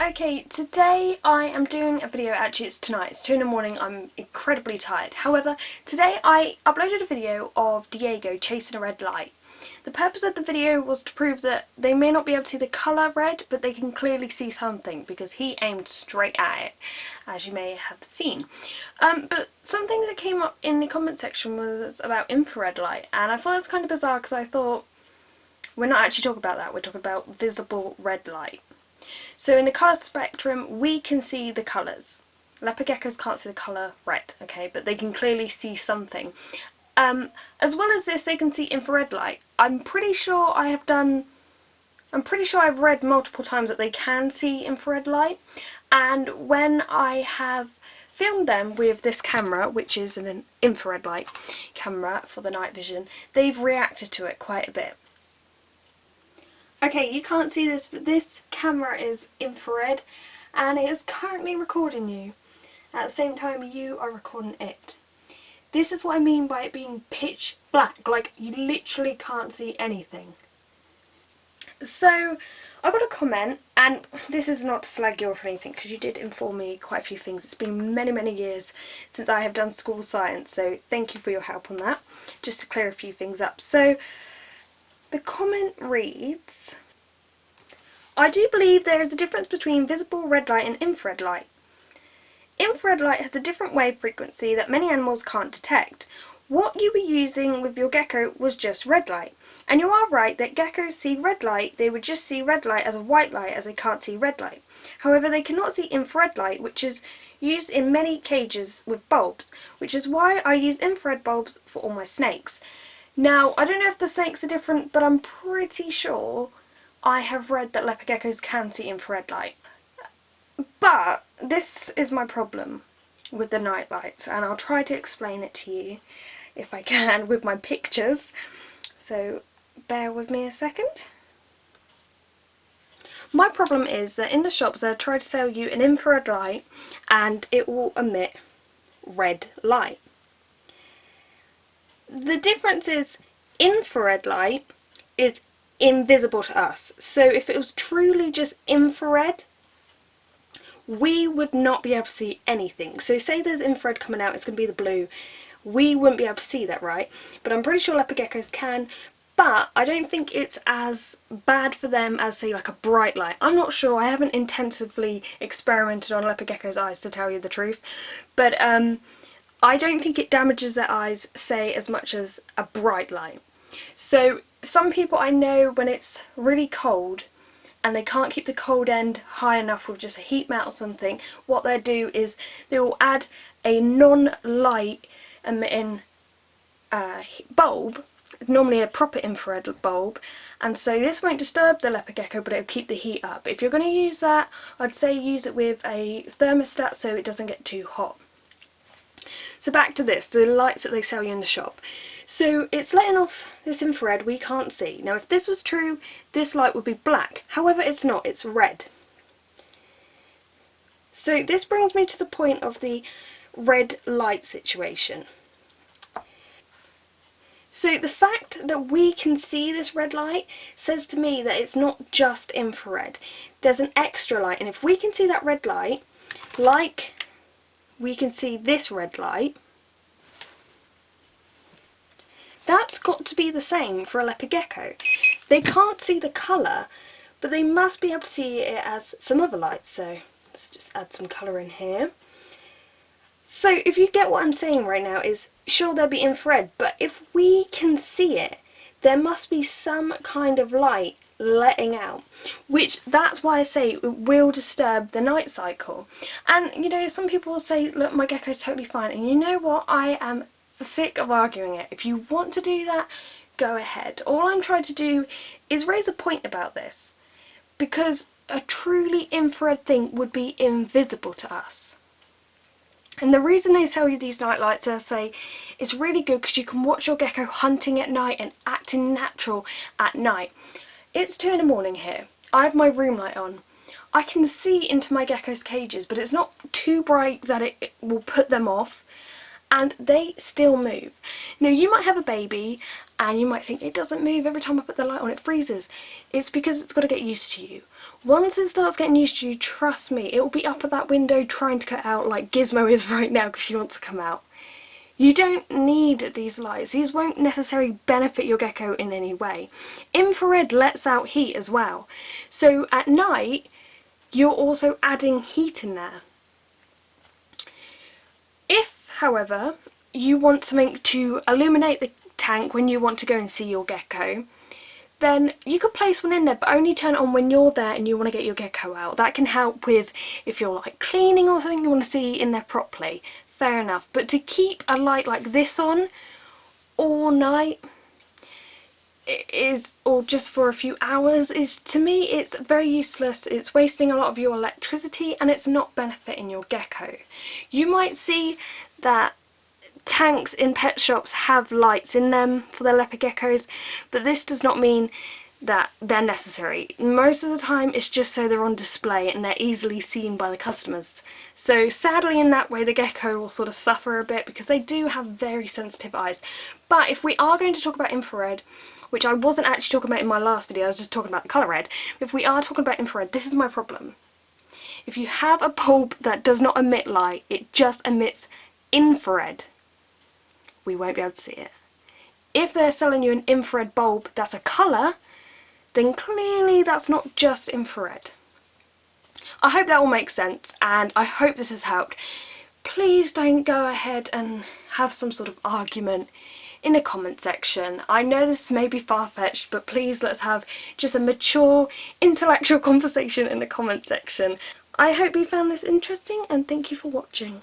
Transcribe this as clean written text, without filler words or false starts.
Okay, today I am doing a video. Actually it's tonight, it's 2 in the morning, I'm incredibly tired. However, today I uploaded a video of Diego chasing a red light. The purpose of the video was to prove that they may not be able to see the colour red, but they can clearly see something because he aimed straight at it, as you may have seen. But something that came up in the comment section was about infrared light, and I thought it was kind of bizarre because I thought we're not actually talking about that, we're talking about visible red light. So in the colour spectrum, we can see the colours. Leopard geckos can't see the colour red, okay, but they can clearly see something. As well as this, they can see infrared light. I'm pretty sure I've read multiple times that they can see infrared light, and when I have filmed them with this camera, which is an infrared light camera for the night vision, they've reacted to it quite a bit. Okay, you can't see this, but this camera is infrared and it is currently recording you. At the same time you are recording it. This is what I mean by it being pitch black, like you literally can't see anything. So I got a comment, and this is not to slag you off or anything because you did inform me quite a few things. It's been many years since I have done school science, so thank you for your help on that. Just to clear a few things up. So the comment reads, I do believe there is a difference between visible red light and infrared light. Infrared light has a different wave frequency that many animals can't detect. What you were using with your gecko was just red light. And you are right that geckos see red light, they would just see red light as a white light as they can't see red light. However, they cannot see infrared light, which is used in many cages with bulbs, which is why I use infrared bulbs for all my snakes. Now, I don't know if the snakes are different, but I'm pretty sure I have read that leopard geckos can see infrared light. But this is my problem with the night lights, and I'll try to explain it to you if I can with my pictures. So bear with me a second. My problem is that in the shops they'll try to sell you an infrared light and it will emit red light. The difference is infrared light is invisible to us. So if it was truly just infrared, we would not be able to see anything. So say there's infrared coming out, it's going to be the blue. We wouldn't be able to see that, right? But I'm pretty sure leopard geckos can, but I don't think it's as bad for them as, say, like a bright light. I'm not sure, I haven't intensively experimented on leopard geckos' eyes to tell you the truth, but I don't think it damages their eyes, say, as much as a bright light. So some people I know, when it's really cold and they can't keep the cold end high enough with just a heat mat or something, what they'll do is they will add a non-light emitting bulb, normally a proper infrared bulb, and so this won't disturb the leopard gecko, but it'll keep the heat up. If you're going to use that, I'd say use it with a thermostat so it doesn't get too hot. So back to this, the lights that they sell you in the shop. So it's letting off this infrared we can't see. Now if this was true, this light would be black. However, it's not, it's red. So this brings me to the point of the red light situation. So the fact that we can see this red light says to me that it's not just infrared. There's an extra light, and if we can see that red light, like we can see this red light, that's got to be the same for a leopard gecko. They can't see the colour, but they must be able to see it as some other light. So let's just add some colour in here. So if you get what I'm saying right now, is sure there'll be infrared, but if we can see it, there must be some kind of light letting out, which that's why I say it will disturb the night cycle. And you know, some people will say, look, my gecko's totally fine, and you know what, I am sick of arguing it. If you want to do that, go ahead. All I'm trying to do is raise a point about this, because a truly infrared thing would be invisible to us. And the reason they sell you these night lights, I say, is really good because you can watch your gecko hunting at night and acting natural at night. It's 2 in the morning here. I have my room light on. I can see into my gecko's cages, but it's not too bright that it will put them off, and they still move. Now you might have a baby and you might think it doesn't move every time I put the light on, it freezes. It's because it's got to get used to you. Once it starts getting used to you, trust me, it will be up at that window trying to cut out like Gizmo is right now because she wants to come out. You don't need these lights. These won't necessarily benefit your gecko in any way. Infrared lets out heat as well. So at night, you're also adding heat in there. If, however, you want something to illuminate the tank when you want to go and see your gecko, then you could place one in there, but only turn it on when you're there and you want to get your gecko out. That can help with if you're like cleaning or something, you want to see in there properly. Fair enough. But to keep a light like this on all night or just for a few hours, is, to me, it's very useless. It's wasting a lot of your electricity and it's not benefiting your gecko. You might see that tanks in pet shops have lights in them for their leopard geckos, but this does not mean that they're necessary. Most of the time it's just so they're on display and they're easily seen by the customers. So sadly in that way the gecko will sort of suffer a bit because they do have very sensitive eyes. But if we are going to talk about infrared, which I wasn't actually talking about in my last video, I was just talking about the colour red. If we are talking about infrared, this is my problem. If you have a bulb that does not emit light, it just emits infrared, we won't be able to see it. If they're selling you an infrared bulb that's a colour, then clearly that's not just infrared. I hope that all makes sense and I hope this has helped. Please don't go ahead and have some sort of argument in the comment section. I know this may be far-fetched, but please let's have just a mature, intellectual conversation in the comment section. I hope you found this interesting and thank you for watching.